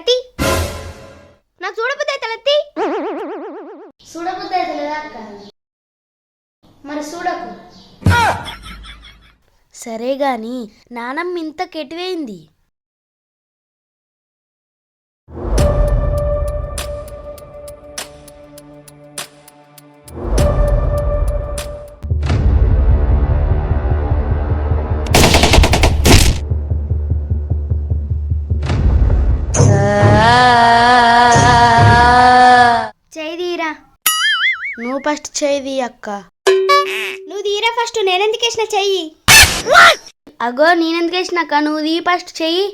తీ నాకు చూడబుద్ధి అయితే చూడబుద్ధి అయితే లేదా అక్క? మరి చూడకు. సరే గాని నానమ్మ ఇంత కెటివేయింది. చేయిదీరా. నువ్వు ఫస్ట్ చేయి అక్క. నువ్వు తీరా ఫస్ట్, నేనెందుకు వేసిన చెయ్యి? అగో నేనెందుకు వేసినాక నువ్వు దీ ఫస్ట్ చెయ్యి.